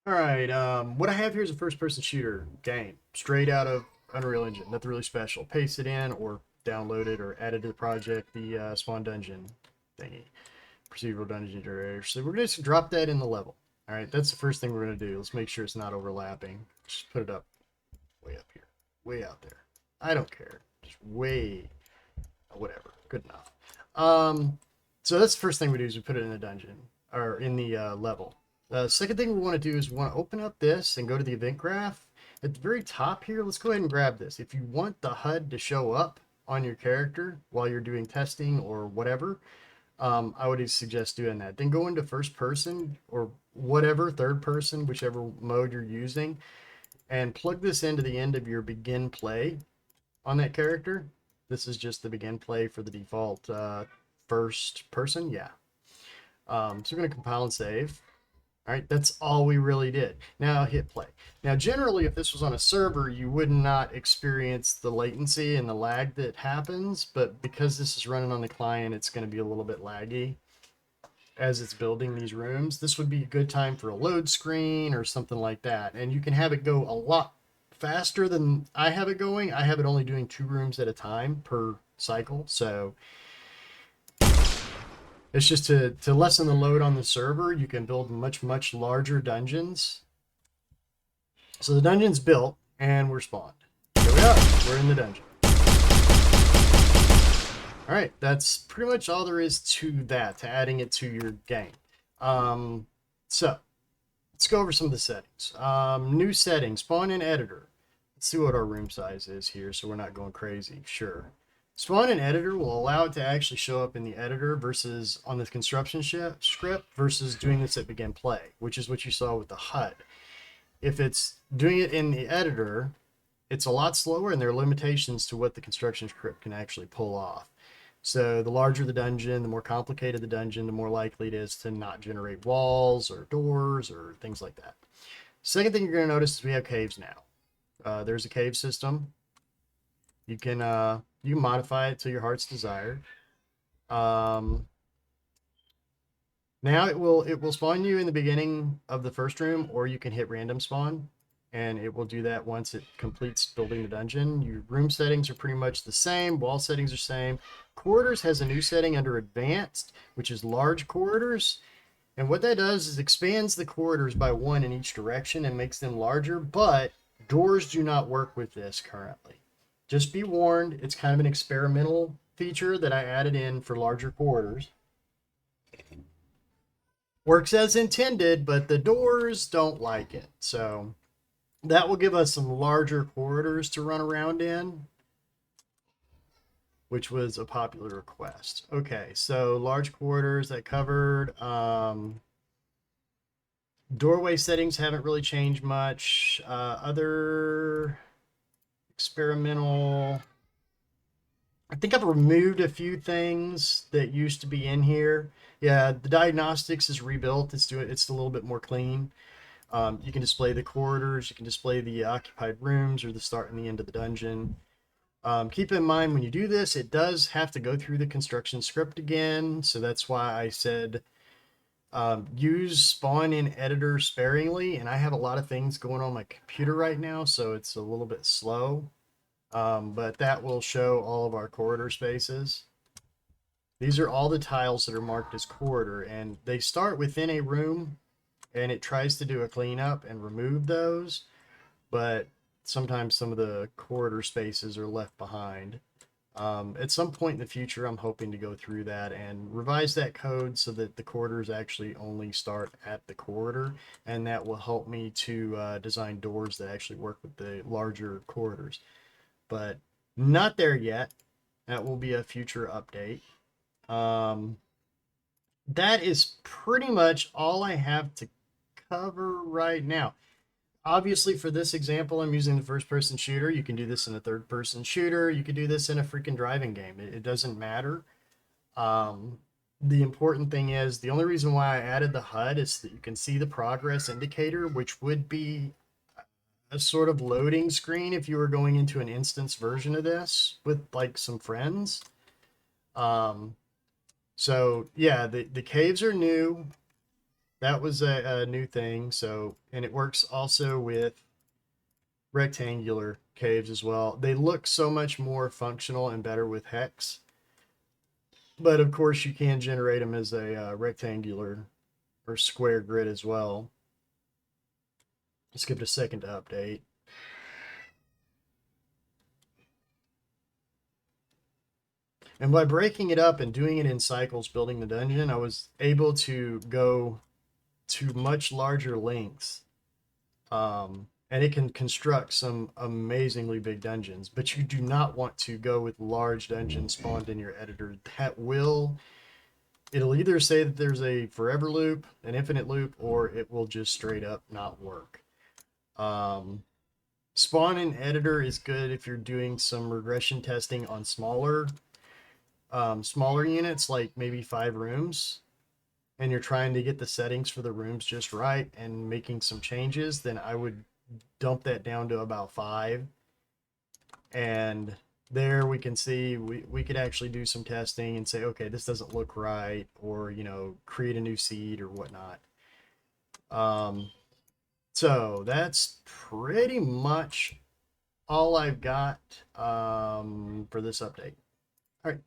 All right, what I have here is a first-person shooter game, straight out of Unreal Engine. Nothing really special. Paste it in, or download it, or add it to the project. The spawn dungeon thingy, procedural dungeon generator. So we're going to drop that in the level. All right, that's the first thing we're going to do. Let's make sure it's not overlapping. Just put it up, way up here, way out there. I don't care. Just way, whatever. Good enough. So that's the first thing we do is we put it in the dungeon or in the level. The second thing we want to do is we want to open up this and go to the event graph. At the very top here, let's go ahead and grab this. If you want the HUD to show up on your character while you're doing testing or whatever, I would suggest doing that. Then go into first person or whatever, third person, whichever mode you're using, and plug this into the end of your begin play on that character. This is just the begin play for the default first person. Yeah. So we're going to compile and save. All right, that's all we really did. Now hit play. Now, generally, if this was on a server, you would not experience the latency and the lag that happens, but because this is running on the client, it's going to be a little bit laggy as it's building these rooms. This would be a good time for a load screen or something like that. And you can have it go a lot faster than I have it going. I have it only doing 2 rooms at a time per cycle, so it's just to lessen the load on the server. You can build much larger dungeons. So the dungeon's built and we're spawned. Here we are. We're in the dungeon. All right, that's pretty much all there is to that, to adding it to your game. So let's go over some of the settings. New settings, spawn in editor. Let's see what our room size is here so we're not going crazy. Sure. Spawn in editor will allow it to actually show up in the editor versus on the construction script versus doing this at begin play, which is what you saw with the HUD. If it's doing it in the editor, it's a lot slower and there are limitations to what the construction script can actually pull off. So the larger the dungeon, the more complicated the dungeon, the more likely it is to not generate walls or doors or things like that. Second thing you're going to notice is we have caves now. There's a cave system. You can modify it to your heart's desire. Now it will spawn you in the beginning of the first room, or you can hit random spawn, and it will do that once it completes building the dungeon. Your room settings are pretty much the same. Wall settings are same. Corridors has a new setting under advanced, which is large corridors. And what that does is expands the corridors by 1 in each direction and makes them larger, but doors do not work with this currently. Just be warned, it's kind of an experimental feature that I added in for larger corridors. Works as intended, but the doors don't like it. So that will give us some larger corridors to run around in, which was a popular request. Okay, so large corridors that covered. Doorway settings haven't really changed much. Other experimental. I think I've removed a few things that used to be in here. Yeah, the diagnostics is rebuilt. It's a little bit more clean. You can display the corridors. You can display the occupied rooms or the start and the end of the dungeon. Keep in mind when you do this, it does have to go through the construction script again. So that's why I said use spawn in editor sparingly. And I have a lot of things going on my computer right now, so it's a little bit slow. But that will show all of our corridor spaces. These are all the tiles that are marked as corridor, and they start within a room, and it tries to do a cleanup and remove those, but sometimes some of the corridor spaces are left behind. At some point in the future, I'm hoping to go through that and revise that code so that the corridors actually only start at the corridor, and that will help me to design doors that actually work with the larger corridors. But not there yet. That will be a future update. That is pretty much all I have to cover right now. Obviously, for this example, I'm using the first person shooter. You can do this in a third person shooter. You could do this in a freaking driving game. It doesn't matter. The important thing is the only reason why I added the HUD is that you can see the progress indicator, which would be a sort of loading screen if you were going into an instance version of this with like some friends. So yeah, the caves are new. that was a new thing. So, and it works also with rectangular caves as well. They look so much more functional and better with Hex. But of course, you can generate them as a rectangular or square grid as well. Let's give it a second to update. And by breaking it up and doing it in cycles, building the dungeon, I was able to go to much larger lengths. And it can construct some amazingly big dungeons, but you do not want to go with large dungeons spawned in your editor. It'll either say that there's a forever loop, an infinite loop, or it will just straight up not work. Spawn in editor is good if you're doing some regression testing on smaller units, like maybe 5 rooms, and you're trying to get the settings for the rooms just right and making some changes. Then I would dump that down to about 5, and there we can see we could actually do some testing and say, okay, this doesn't look right, or create a new seed or whatnot. So that's pretty much all I've got for this update. All right.